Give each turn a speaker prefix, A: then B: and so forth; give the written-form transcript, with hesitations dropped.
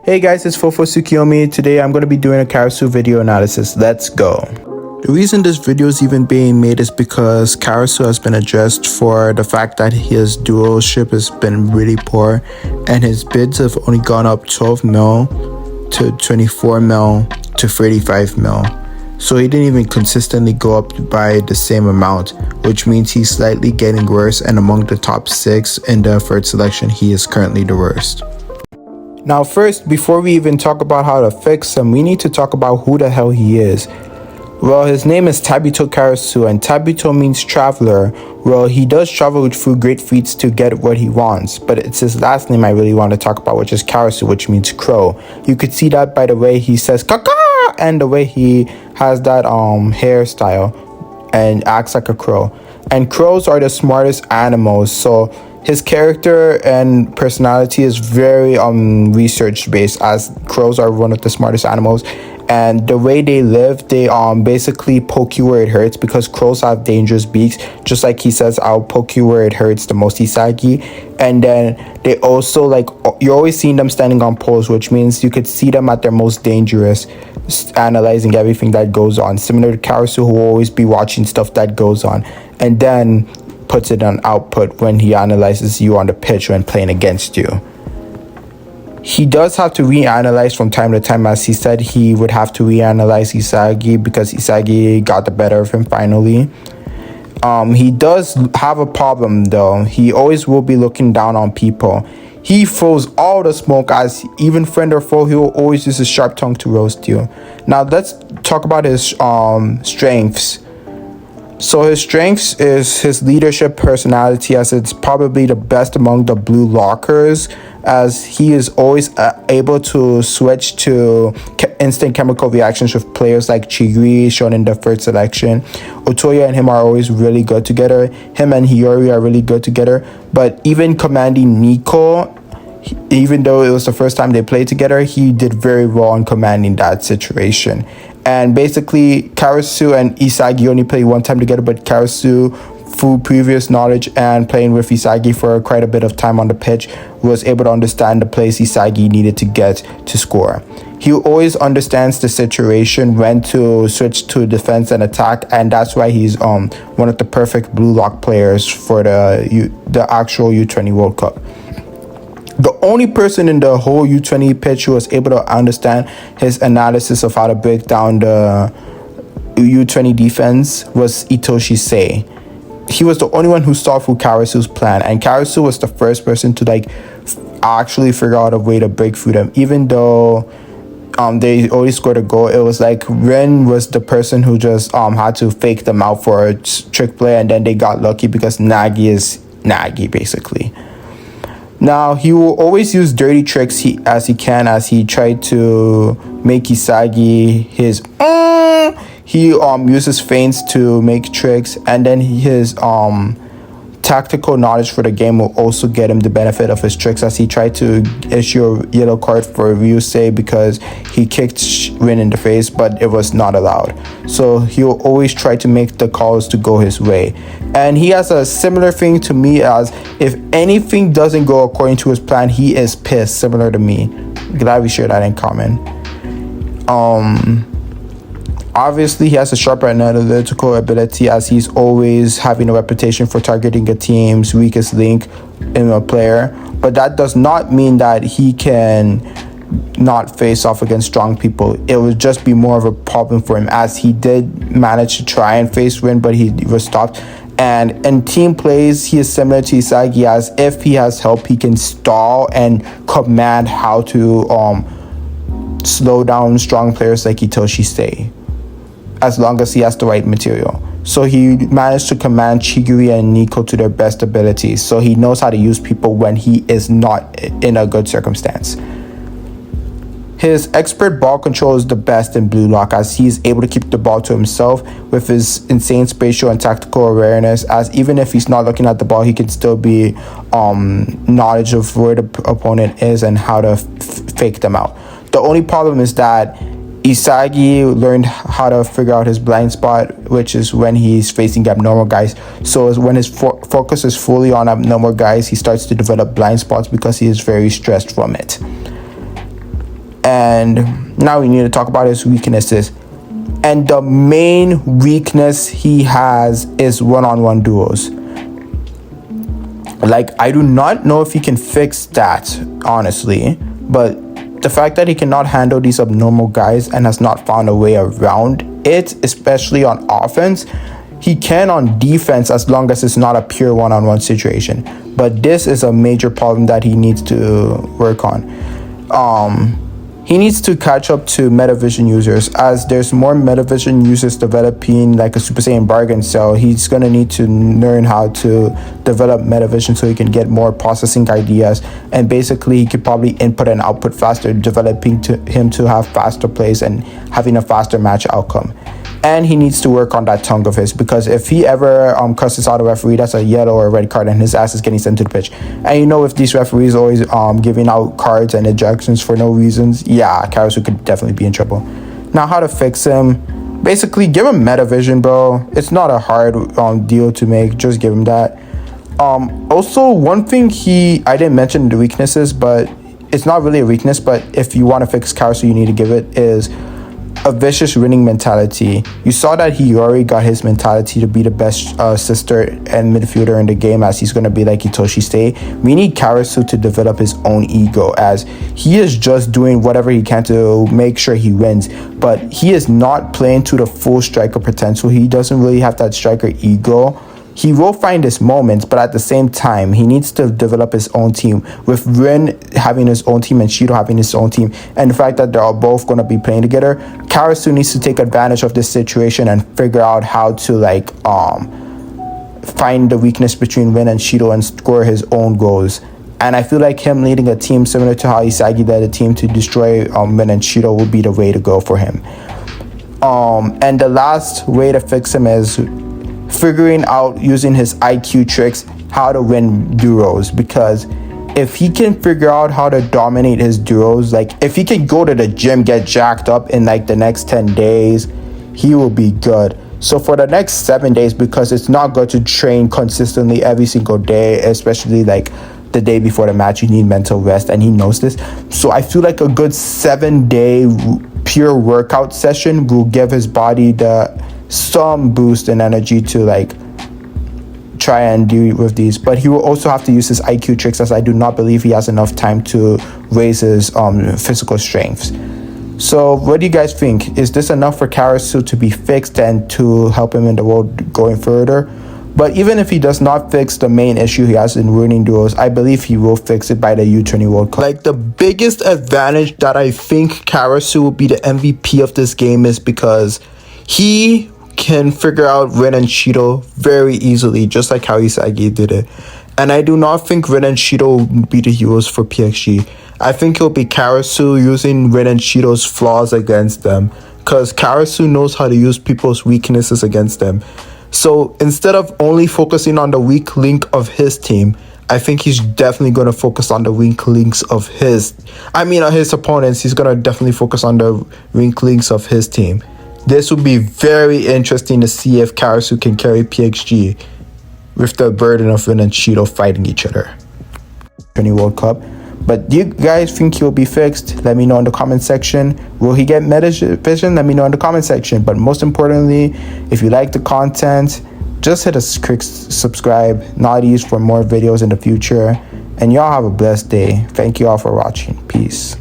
A: Hey guys, it's Fofo Tsukiyomi. Today I'm going to be doing a Karasu'S video analysis. Let's go. The reason this video is even being made is because Karasu'S has been addressed for the fact that his duelship has been really poor and his bids have only gone up 12 mil to 24 mil to 35 mil. So he didn't even consistently go up by the same amount, which means he's slightly getting worse, and among the top 6 in the third selection, he is currently the worst. Now first, before we even talk about how to fix him, we need to talk about who the hell he is. Well, his name is Tabito Karasu'S, and Tabito means traveler. Well, he does travel through great feats to get what he wants, but it's his last name I really want to talk about, which is Karasu'S, which means crow. You could see that by the way he says kaka and the way he has that hairstyle and acts like a crow. And crows are the smartest animals, so his character and personality is very research based, as crows are one of the smartest animals, and the way they live, they basically poke you where it hurts, because crows have dangerous beaks, just like he says, I'll poke you where it hurts the most, Isagi. And then they also, like, you're always seeing them standing on poles, which means you could see them at their most dangerous, analyzing everything that goes on, similar to Karasu'S, who will always be watching stuff that goes on and then puts it on output when he analyzes you on the pitch when playing against you. He does have to reanalyze from time to time, as he said he would have to reanalyze Isagi because Isagi got the better of him finally. He does have a problem though. He always will be looking down on people. He throws all the smoke, as even friend or foe, he will always use his sharp tongue to roast you. Now let's talk about his strengths. So his strengths is his leadership personality, as it's probably the best among the Bluelockers, as he is always able to switch to instant chemical reactions with players like Chigiri, shown in the first selection. Otoya and him are always really good together. Him and Hiyori are really good together. But even commanding Nico, even though it was the first time they played together, he did very well in commanding that situation. And basically, Karasu'S and Isagi only played one time together, but Karasu'S, through previous knowledge and playing with Isagi for quite a bit of time on the pitch, was able to understand the place Isagi needed to get to score. He always understands the situation, when to switch to defense and attack, and that's why he's one of the perfect Bluelock players for the actual U20 World Cup. The only person in the whole U20 pitch who was able to understand his analysis of how to break down the U20 defense was Itoshi Sei. He was the only one who saw through Karasu'S plan, and Karasu'S was the first person to actually figure out a way to break through them. Even though they always scored a goal, it was like Ren was the person who just had to fake them out for a trick play, and then they got lucky because Nagi is Nagi basically. Now, he will always use dirty tricks as he tried to make Isagi his he uses feints to make tricks, and then his tactical knowledge for the game will also get him the benefit of his tricks, as he tried to issue a yellow card for Ryusei because he kicked Rin in the face, but it was not allowed. So he'll always try to make the calls to go his way. And he has a similar thing to me, as if anything doesn't go according to his plan, he is pissed, similar to me. Glad we share that in common. Obviously, he has a sharp analytical ability, as he's always having a reputation for targeting a team's weakest link in a player. But that does not mean that he can not face off against strong people. It would just be more of a problem for him, as he did manage to try and face Rin, but he was stopped. And in team plays, he is similar to Isagi, as if he has help, he can stall and command how to slow down strong players like Itoshi Sei, as long as he has the right material. So he managed to command Chigiri and Nico to their best abilities, so he knows how to use people when he is not in a good circumstance. His expert ball control is the best in Bluelock, as he is able to keep the ball to himself with his insane spatial and tactical awareness, as even if he's not looking at the ball, he can still be knowledge of where the opponent is and how to fake them out. The only problem is that Isagi learned how to figure out his blind spot, which is when he's facing abnormal guys. So when his focus is fully on abnormal guys, he starts to develop blind spots because he is very stressed from it. And now we need to talk about his weaknesses. And the main weakness he has is one-on-one duos. Like, I do not know if he can fix that, honestly, but the fact that he cannot handle these abnormal guys and has not found a way around it, especially on offense, he can on defense as long as it's not a pure one-on-one situation. But this is a major problem that he needs to work on. He needs to catch up to Metavision users. As there's more Metavision users developing like a Super Saiyan bargain cell, he's going to need to learn how to develop Metavision so he can get more processing ideas, and basically he could probably input and output faster, developing to him to have faster plays and having a faster match outcome. And he needs to work on that tongue of his, because if he ever cusses out a referee, that's a yellow or a red card and his ass is getting sent to the pitch. And you know, if these referees always giving out cards and ejections for no reasons, yeah, Karasu could definitely be in trouble. Now, how to fix him? Basically, give him Metavision, bro. It's not a hard deal to make. Just give him that. Also, one thing I didn't mention the weaknesses, but it's not really a weakness, but if you want to fix Karasu, you need to give it, is a vicious winning mentality. You saw that Hiyori got his mentality to be the best sister and midfielder in the game, as he's going to be like Hitoshi Stay. We need Karasu to develop his own ego, as he is just doing whatever he can to make sure he wins, but he is not playing to the full striker potential. He doesn't really have that striker ego. He will find his moments, but at the same time, he needs to develop his own team. With Rin having his own team and Shido having his own team, and the fact that they're all both going to be playing together, Karasu needs to take advantage of this situation and figure out how to find the weakness between Rin and Shido and score his own goals. And I feel like him leading a team similar to how Isagi led a team to destroy Rin and Shido will be the way to go for him. And the last way to fix him is figuring out, using his IQ tricks, how to win duos. Because if he can figure out how to dominate his duos, like if he can go to the gym, get jacked up in like the next 10 days, he will be good. So for the next 7 days, because it's not good to train consistently every single day, especially like the day before the match, you need mental rest, and he knows this. So I feel like a good 7-day pure workout session will give his body some boost in energy to like try and deal with these. But he will also have to use his IQ tricks, as I do not believe he has enough time to raise his physical strengths. So what do you guys think? Is this enough for Karasu to be fixed and to help him in the world going further? But even if he does not fix the main issue he has in winning duels, I believe he will fix it by the U20 World Cup. Like, the biggest advantage that I think Karasu will be the MVP of this game is because he can figure out Rin and Shido very easily, just like how Isagi did it. And I do not think Rin and Shido will be the heroes for PXG. I think it'll be Karasu using Rin and Shido's flaws against them, because Karasu knows how to use people's weaknesses against them. So instead of only focusing on the weak link of his team, I think he's definitely going to focus on the weak links of his opponents. He's going to definitely focus on the weak links of his team. This will be very interesting to see if Karasu can carry PXG with the burden of Rin and Shido fighting each other. World Cup. But do you guys think he'll be fixed? Let me know in the comment section. Will he get Metavision? Let me know in the comment section. But most importantly, if you like the content, just hit a quick subscribe. Naughties for more videos in the future. And y'all have a blessed day. Thank you all for watching. Peace.